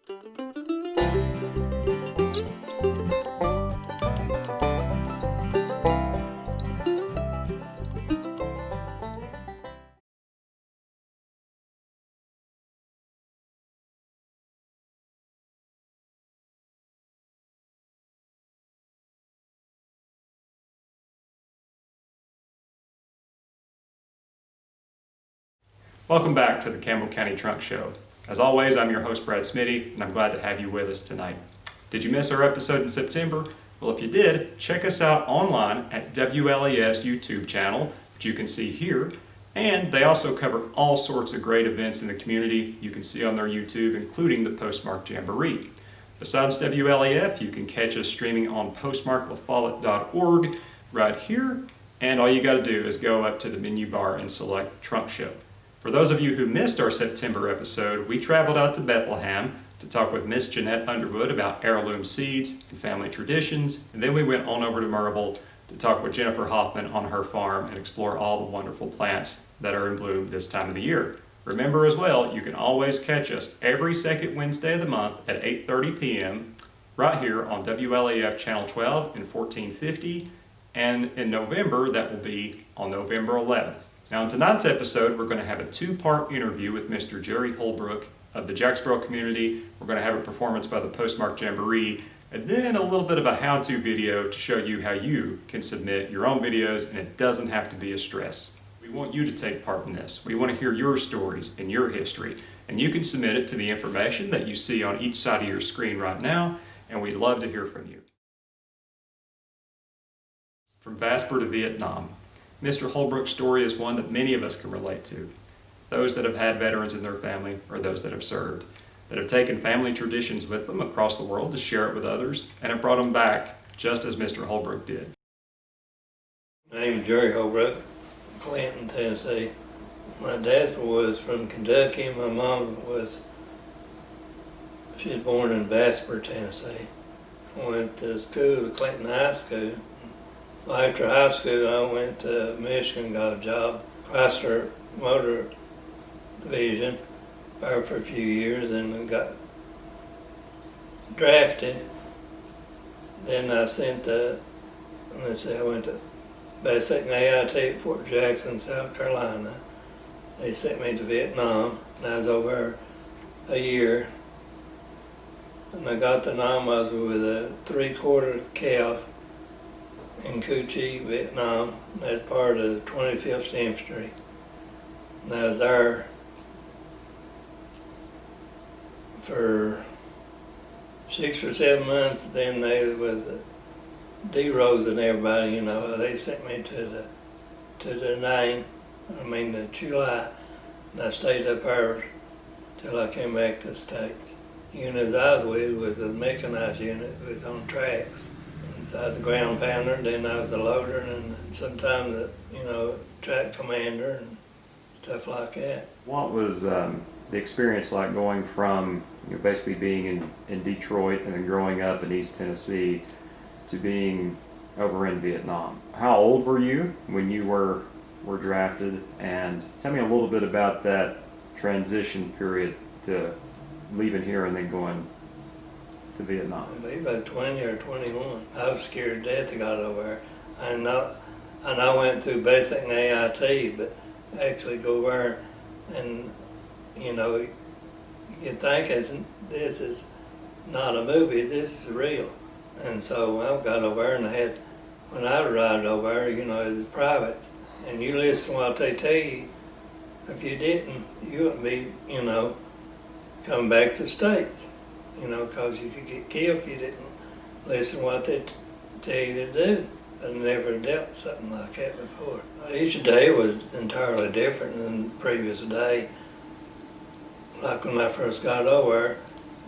Welcome back to the Campbell County Trunk Show. As always, I'm your host, Brad Smitty, and I'm glad to have you with us tonight. Did you miss our episode in September? Well, if you did, check us out online at WLAF's YouTube channel, which you can see here. And they also cover all sorts of great events in the community you can see on their YouTube, including the Postmark Jamboree. Besides WLAF, you can catch us streaming on postmarklafollette.org right here. And all you got to do is go up to the menu bar and select Trunk Show. For those of you who missed our September episode, we traveled out to Bethlehem to talk with Miss Jeanette Underwood about heirloom seeds and family traditions, and then we went on over to Marble to talk with Jennifer Hoffman on her farm and explore all the wonderful plants that are in bloom this time of the year. Remember as well, you can always catch us every second Wednesday of the month at 8:30 p.m. right here on WLAF Channel 12 in 1450, and in November that will be on November 11th. Now in tonight's episode, we're going to have a two-part interview with Mr. Jerry Holbrook of the Jacksboro community. We're going to have a performance by the Postmark Jamboree, and then a little bit of a how-to video to show you how you can submit your own videos, and it doesn't have to be a stress. We want you to take part in this. We want to hear your stories and your history, and you can submit it to the information that you see on each side of your screen right now, and we'd love to hear from you. From Vasper to Vietnam. Mr. Holbrook's story is one that many of us can relate to. Those that have had veterans in their family or those that have served, that have taken family traditions with them across the world to share it with others and have brought them back just as Mr. Holbrook did. My name is Jerry Holbrook, Clinton, Tennessee. My dad was from Kentucky. My mom she was born in Vasper, Tennessee. I went to school, to Clinton High School. After high school, I went to Michigan, got a job, Chrysler Motor Division, there for a few years, and got drafted. Then I went to basic and AIT at Fort Jackson, South Carolina. They sent me to Vietnam, and I was over a year. And I got to Nam, I was with a 3/4 calf in Cu Chi, Vietnam, as part of the 25th Infantry. And I was there for 6 or 7 months. Then they was derosing everybody, They sent me to the July, and I stayed up there till I came back to the States. The unit I was with was a mechanized unit. It was on tracks. So I was a ground pounder, then I was a loader, and sometimes a track commander and stuff like that. What was the experience like going from basically being in Detroit and then growing up in East Tennessee to being over in Vietnam? How old were you when you were drafted? And tell me a little bit about that transition period to leaving here and then going to Vietnam. Maybe about 20 or 21. I was scared to death to go over there. And I went through basic and AIT, but actually go there and, you think this is not a movie, this is real. And so I got over there, and when I arrived over there, it was private. And you listen to what they tell you. If you didn't, you wouldn't be, coming back to the States. Because you could get killed if you didn't listen to what they tell you to do. I've never dealt with something like that before. Each day was entirely different than the previous day. Like when I first got over,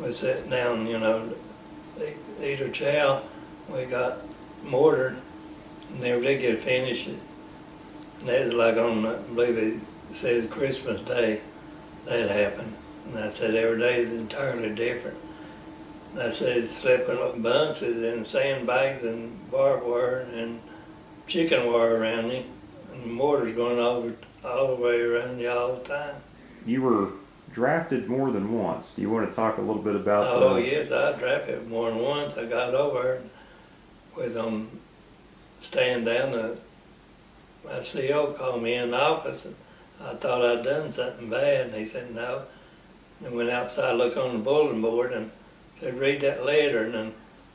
we sat down, eat our chow, we got mortared, and never did get finished. And that was like on, I believe it says Christmas Day, that happened. And I said every day is entirely different. And I said sleeping on bunks and sandbags and barbed wire and chicken wire around you, and mortars going over all the way around you all the time. You were drafted more than once. Do you want to talk a little bit about Oh, yes, I drafted more than once. I got over with staying down. My CO called me in the office, and I thought I'd done something bad, and he said no. And went outside, looked on the bulletin board, and said, read that letter. And then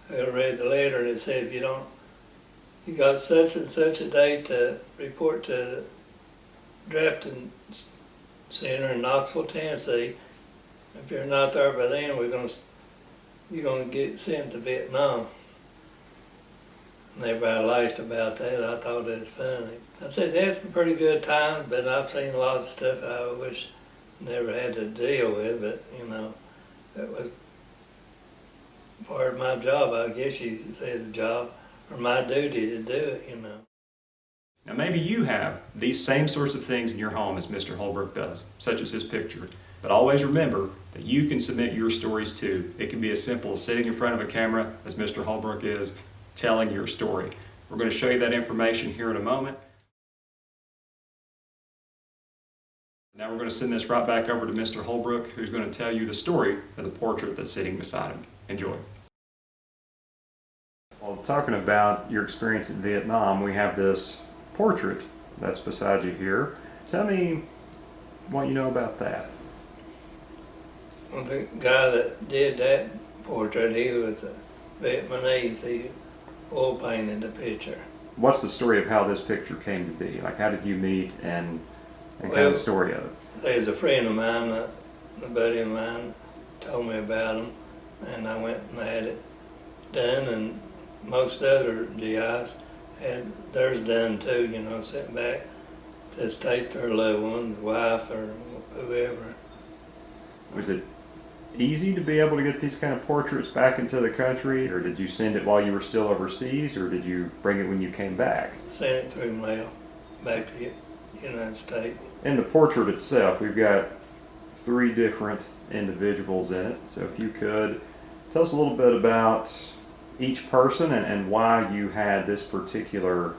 I read the letter, and it said, if you got such and such a date to report to the drafting center in Knoxville, Tennessee. If you're not there by then, you're gonna get sent to Vietnam. And everybody laughed about that. I thought it was funny. I said, that's been pretty good times, but I've seen lots of stuff I wish never had to deal with, but that was part of my job, I guess you could say, the job, or my duty to do it, Now maybe you have these same sorts of things in your home as Mr. Holbrook does, such as his picture. But always remember that you can submit your stories too. It can be as simple as sitting in front of a camera, as Mr. Holbrook is, telling your story. We're going to show you that information here in a moment. Now we're going to send this right back over to Mr. Holbrook, who's going to tell you the story of the portrait that's sitting beside him. Enjoy. Well, talking about your experience in Vietnam, we have this portrait that's beside you here. Tell me what you know about that. Well, the guy that did that portrait, he was a Vietnamese. He oil painted the picture. What's the story of how this picture came to be? Like, how did you meet and kind of the story of it? There's a friend of mine, a buddy of mine, told me about him, and I went and had it done, and most other GIs had theirs done too, sent back to the States to their loved one, the wife or whoever. Was it easy to be able to get these kind of portraits back into the country, or did you send it while you were still overseas, or did you bring it when you came back? Sent it through mail back to the United States. In the portrait itself, we've got 3 different individuals in it, so if you could tell us a little bit about each person and why you had this particular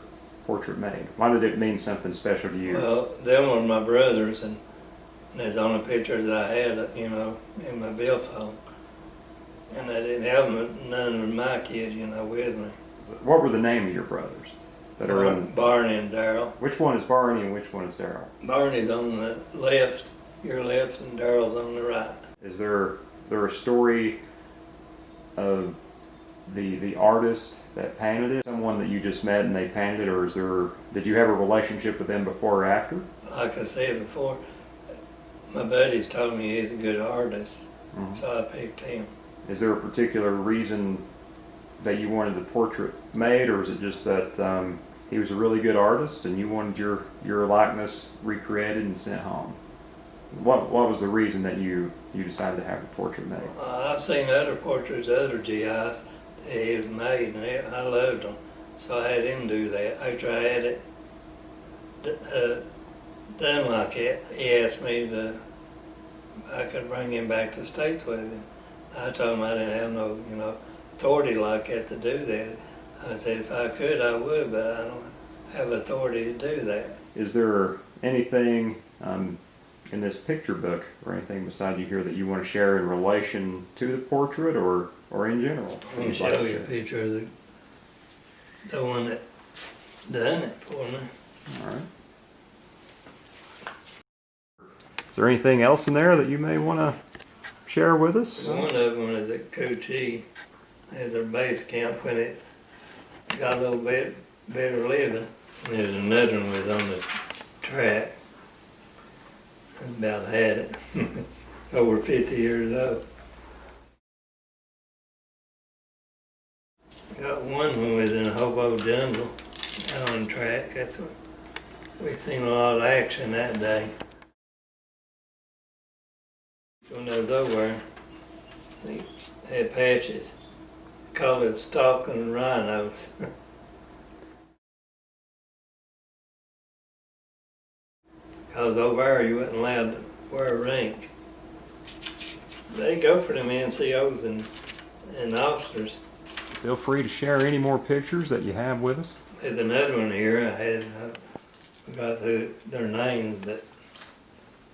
portrait made. Why did it mean something special to you? Well, them were my brothers, and there's the only pictures I had, in my billfold. And I didn't have none of my kids, with me. What were the name of your brothers that are in? Barney and Darrell. Which one is Barney and which one is Darrell? Barney's on the left, your left, and Darrell's on the right. Is there a story of the artist that painted it, someone that you just met and they painted it, or did you have a relationship with them before or after? Like I said before, my buddies told me he's a good artist, so I picked him. Is there a particular reason that you wanted the portrait made, or is it just that he was a really good artist and you wanted your likeness recreated and sent home? What was the reason that you decided to have the portrait made? I've seen other portraits, other GIs that he was made, and I loved them, so I had him do that. After I had it done like that, he asked me if I could bring him back to the States with him. I told him I didn't have no, authority like that to do that. I said if I could, I would, but I don't have authority to do that. Is there anything in this picture book or anything beside you here that you want to share in relation to the portrait or in general? Let me show you a picture of the one that done it for me. All right. Is there anything else in there that you may want to share with us? One of them is at Coachee as their base camp when it got a little bit better living. And there's another one was on the track. I about had it. Over 50 years old. Got one when we was in a hobo jungle out on the track. That's what we seen a lot of action that day. When I was over, they had patches. Called it stalking rhinos. Because over there you wasn't allowed to wear a rank. They go for them NCOs and officers. Feel free to share any more pictures that you have with us. There's another one here I forgot their names, but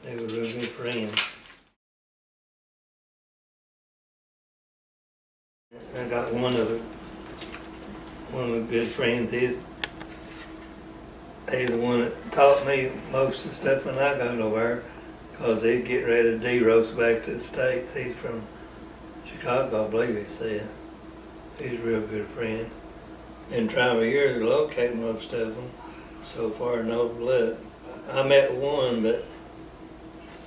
they were real good friends. I got one of my good friends. He's the one that taught me most of the stuff when I got over there, because he'd get ready to de-roast back to the States. He's from Chicago, I believe he said. He's a real good friend. Been trying for years to locate most of them. So far, no luck. I met one, but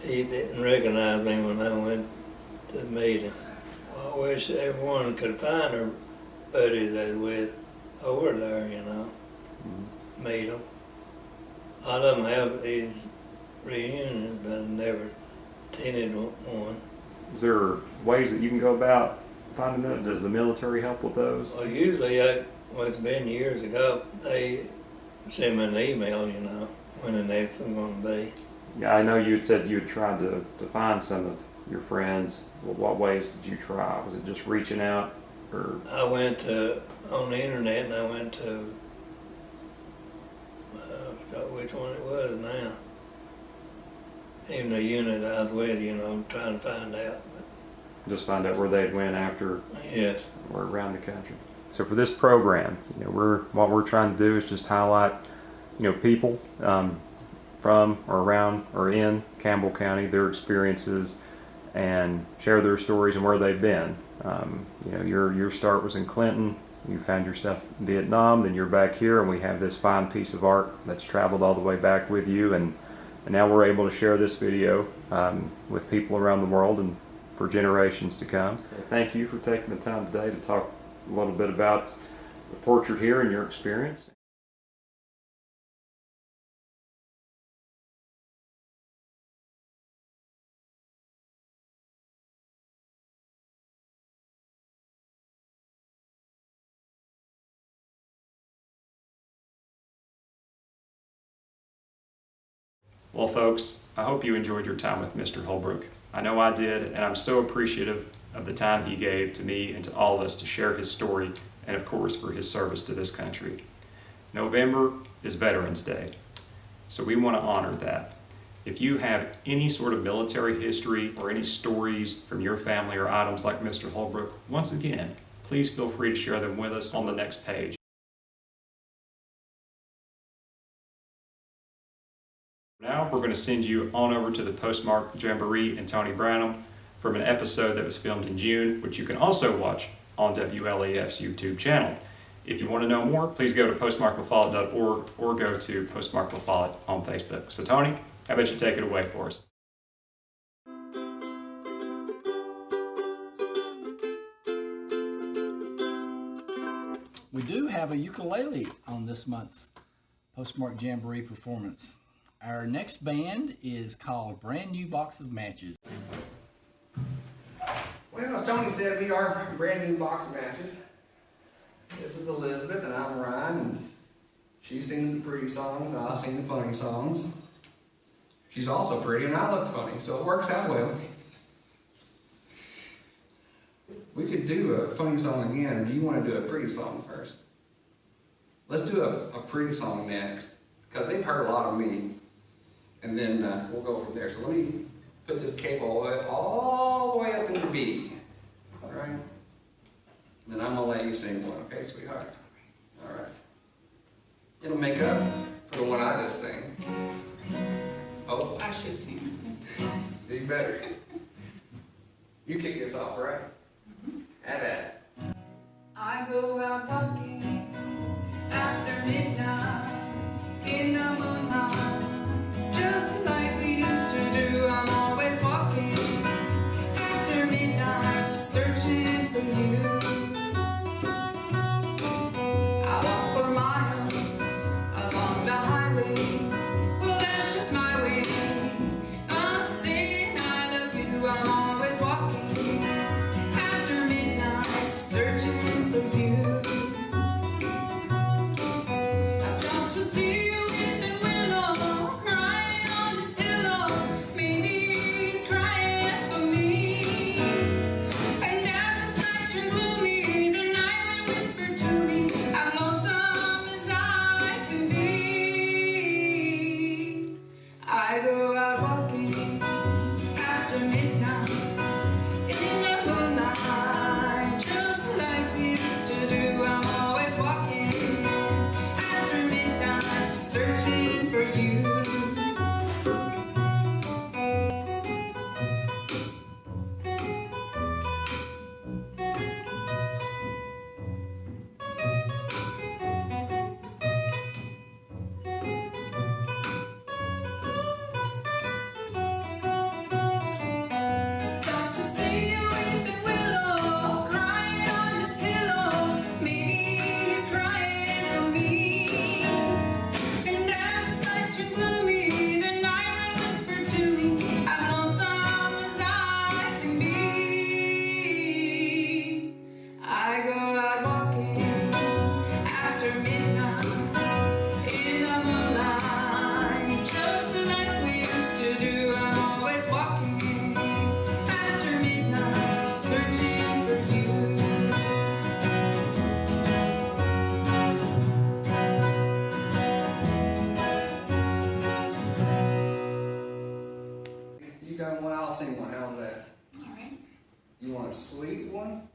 he didn't recognize me when I went to the meeting. I wish everyone could find their buddies they was with over there, you know, meet them. A lot of them have these reunions, but I've never attended one. Is there ways that you can go about finding that? Does the military help with those? Well, usually, it's been years ago, they send me an email, you know, when the next one's going to be. Yeah, I know you had said you had tried to find some of your friends. Well, what ways did you try? Was it just reaching out, or? I went on the internet, and I went to, I forgot which one it was now. Even the unit I was with, you know, trying to find out. Just find out where they'd went after. Yes. Or around the country. So for this program, you know, what we're trying to do is just highlight, you know, people from or around or in Campbell County, their experiences, and share their stories and where they've been. You know, your start was in Clinton. You found yourself in Vietnam, then you're back here, and we have this fine piece of art that's traveled all the way back with you, and now we're able to share this video with people around the world and for generations to come. So thank you for taking the time today to talk a little bit about the portrait here and your experience. Well, folks, I hope you enjoyed your time with Mr. Holbrook. I know I did, and I'm so appreciative of the time he gave to me and to all of us to share his story, and of course for his service to this country. November is Veterans Day, so we want to honor that. If you have any sort of military history or any stories from your family or items like Mr. Holbrook, once again, please feel free to share them with us on the next page. Now we're going to send you on over to the Postmark Jamboree in Tony Branham from an episode that was filmed in June, which you can also watch on WLAF's YouTube channel. If you want to know more, please go to postmarklafollette.org or go to Postmark LaFollette on Facebook. So Tony, how about you take it away for us? We do have a ukulele on this month's Postmark Jamboree performance. Our next band is called Brand New Box of Matches. Well, as Tony said, we are a brand new box of matches. This is Elizabeth, and I'm Ryan, and she sings the pretty songs, I sing the funny songs. She's also pretty, and I look funny, so it works out well. We could do a funny song again, or do you want to do a pretty song first? Let's do a pretty song next, because they've heard a lot of me, and then we'll go from there. So let me put this cable all the way up into B, all right? And then I'm gonna let you sing one, okay, sweetheart? All right. It'll make up for the one I just sang. Oh, I should sing. you better. You kick this off, right? Add that. I go out walking after midnight in the moonlight, just like we used to do. I'm always walking after midnight, just searching for you. I walk for miles along the highway. Well, that's just my way. I'm saying I love you. I'm always walking after midnight, searching for you. I stop to see you in the willow, crying on his pillow. Maybe he's crying for me. And as the nights turn gloomy, the night wind whispered to me, I'm lonesome as I can be. I go out walking after midnight in the moonlight, just done one, I'll sing one. How's that? All right. You want a sweet one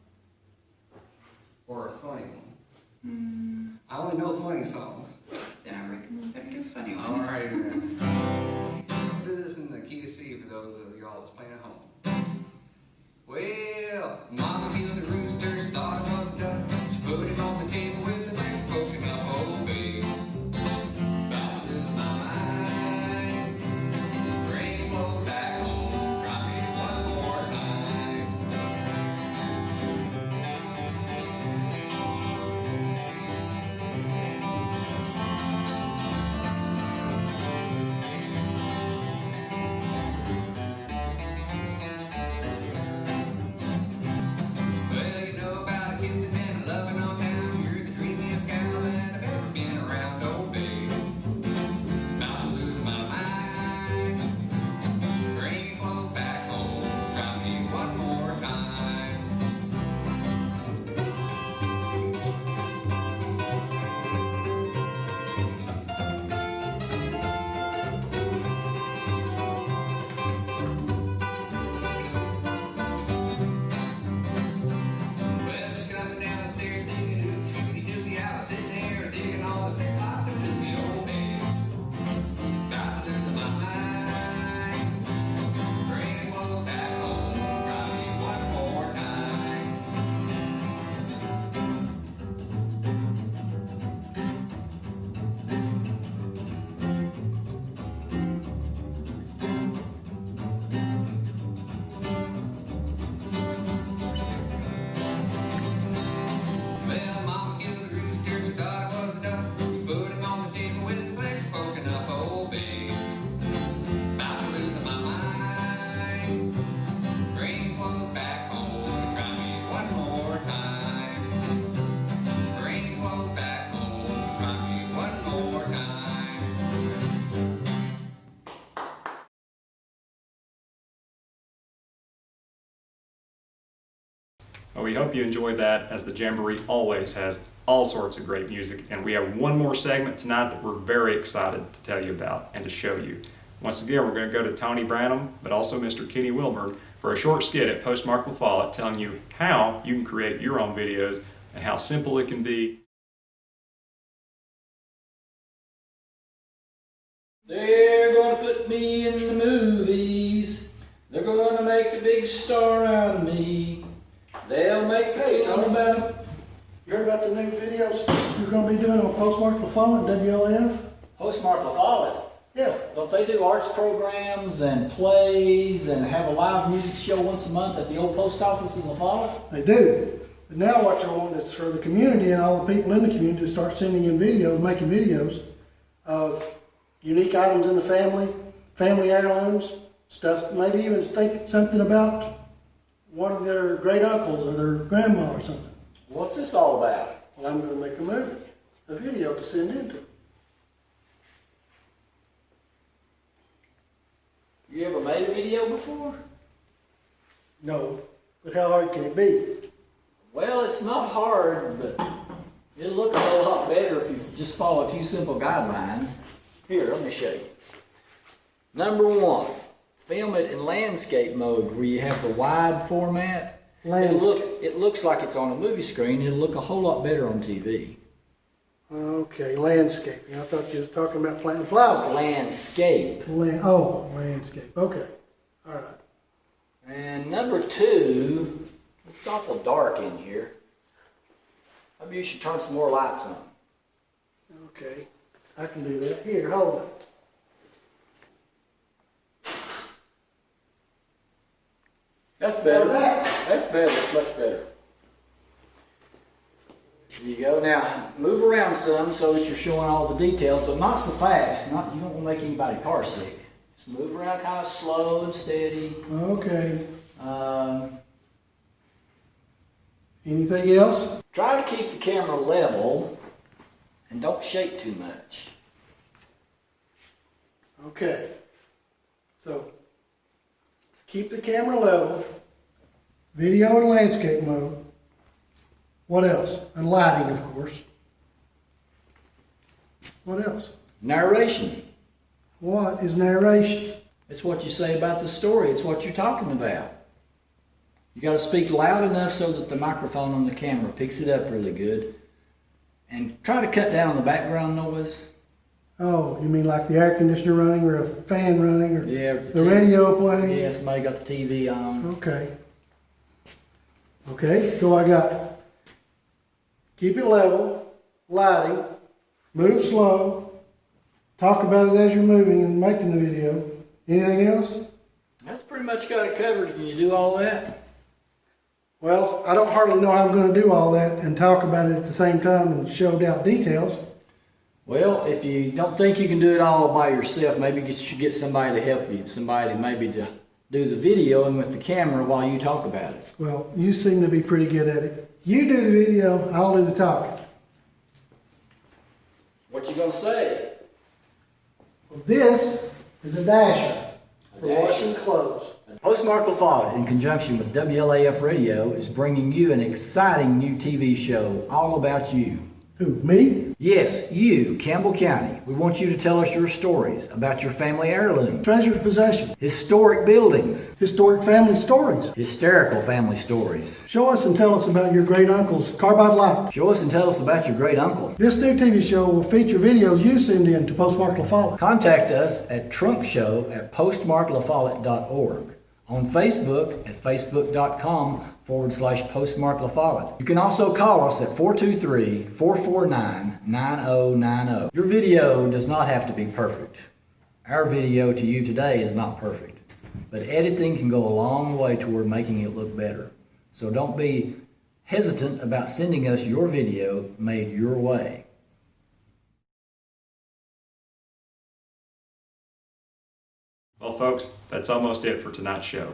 or a funny one? I only know funny songs. Then I reckon we better do a funny one. All right then. I'll do this in the key of C for those of y'all that's playing at home. Well, Mama killed the rooster, she thought it was a duck. She put him on the table with the legs poking up. Oh, babe, about to lose my mind. Bring clothes back home, try me one more time. Well, you know about a kissing and a loving on down. You're the dreamiest gal that I've ever been around. Oh, babe, about to lose my mind. Bring your clothes back home, try me one more time. Well, she's coming down the stairs singing doop shooty doopy. I was sitting there digging all the things like this doopy. Oh, babe, about to lose my mind. Bring your clothes back home, try me one more time. Well, Mama killed the rooster, she thought it was a duck. She put him on the table with his legs poking up. Oh, babe, about to lose my mind. Bring your clothes back home and try me one more time. Bring your clothes back home, try me one more time. Well, we hope you enjoyed that, as the Jamboree always has all sorts of great music. And we have one more segment tonight that we're very excited to tell you about and to show you. Once again, we're going to go to Tony Branham, but also Mr. Kenny Wilburn, for a short skit at Postmark LaFollette telling you how you can create your own videos and how simple it can be. They're gonna put me in the movies. They're gonna make a big star out of me. They'll make Hey, tell me about it. You heard about the new videos you're gonna be doing on Postmark LaFollette, WLAF? Postmark LaFollette. Yeah. Don't they do arts programs and plays and have a live music show once a month at the old post office in LaFollette? They do. But now what they're wanting is for the community and all the people in the community to start sending in videos, making videos of unique items in the family heirlooms, stuff, maybe even think something about one of their great uncles or their grandma or something. What's this all about? Well, I'm gonna make a video to send in to them. You ever made a video before? No, but how hard can it be? Well, it's not hard, but it'll look a whole lot better if you just follow a few simple guidelines. Here, let me show you. Number one, film it in landscape mode where you have the wide format. It looks like it's on a movie screen. It'll look a whole lot better on TV. Okay, landscaping. I thought you was talking about planting flowers. Landscape. Landscape. Okay. All right. And number two, it's awful dark in here. Maybe you should turn some more lights on. Okay. I can do that. Here, hold it. That's better. How's that? That's better, much better. There you go. Now, move around some so that you're showing all the details, but not so fast. You don't want to make anybody car sick. Just move around kind of slow and steady. Okay. Anything else? Try to keep the camera level and don't shake too much. Okay. So, keep the camera level, video and landscape mode. What else? And lighting, of course. What else? Narration. What is narration? It's what you say about the story. It's what you're talking about. You got to speak loud enough so that the microphone on the camera picks it up really good. And try to cut down on the background noise. Oh, you mean like the air conditioner running or a fan running or Yeah, the radio playing? Yeah, somebody got the TV on. Okay. Okay, so I got keep it level, lighting, move slow, talk about it as you're moving and making the video. Anything else? That's pretty much got it covered. Can you do all that? Well, I don't hardly know how I'm going to do all that and talk about it at the same time and show out details. Well, if you don't think you can do it all by yourself, maybe you should get somebody to help you. Somebody maybe to do the video and with the camera while you talk about it. Well, you seem to be pretty good at it. You do the video, I'll do the talking. What you gonna say? Well, this is a dasher for dasher. washing clothes. Postmark LaFollette, in conjunction with WLAF Radio, is bringing you an exciting new TV show all about you. Who, me? Yes, you, Campbell County. We want you to tell us your stories about your family heirloom, Treasured possession. historic buildings, Historic family stories. hysterical family stories. Show us and tell us about your great uncle's carbide light. Show us and tell us about your great uncle. This new TV show will feature videos you send in to Postmark LaFollette. Contact us at trunkshow@postmarklafollette.org. On Facebook at facebook.com/Postmark LaFollette. You can also call us at 423-449-9090. Your video does not have to be perfect. Our video to you today is not perfect, but editing can go a long way toward making it look better. So don't be hesitant about sending us your video made your way. Well, folks, that's almost it for tonight's show.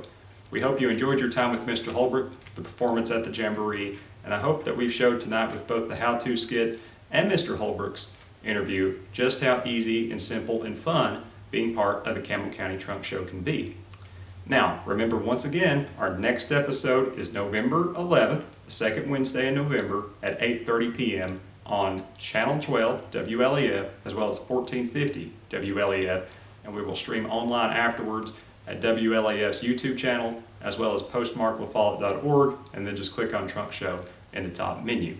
We hope you enjoyed your time with Mr. Holbrook, the performance at the Jamboree, and I hope that we've showed tonight with both the how-to skit and Mr. Holbrook's interview just how easy and simple and fun being part of the Campbell County Trunk Show can be. Now, remember once again, our next episode is November 11th, the second Wednesday in November at 8:30 p.m. on Channel 12 WLAF as well as 1450 WLAF. And we will stream online afterwards at WLAF's YouTube channel as well as postmarklafollette.org, and then just click on Trunk Show in the top menu.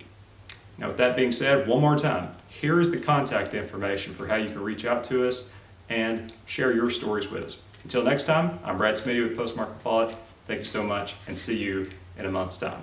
Now with that being said, one more time, here is the contact information for how you can reach out to us and share your stories with us. Until next time, I'm Brad Smitty with Postmark LaFollette. Thank you so much and see you in a month's time.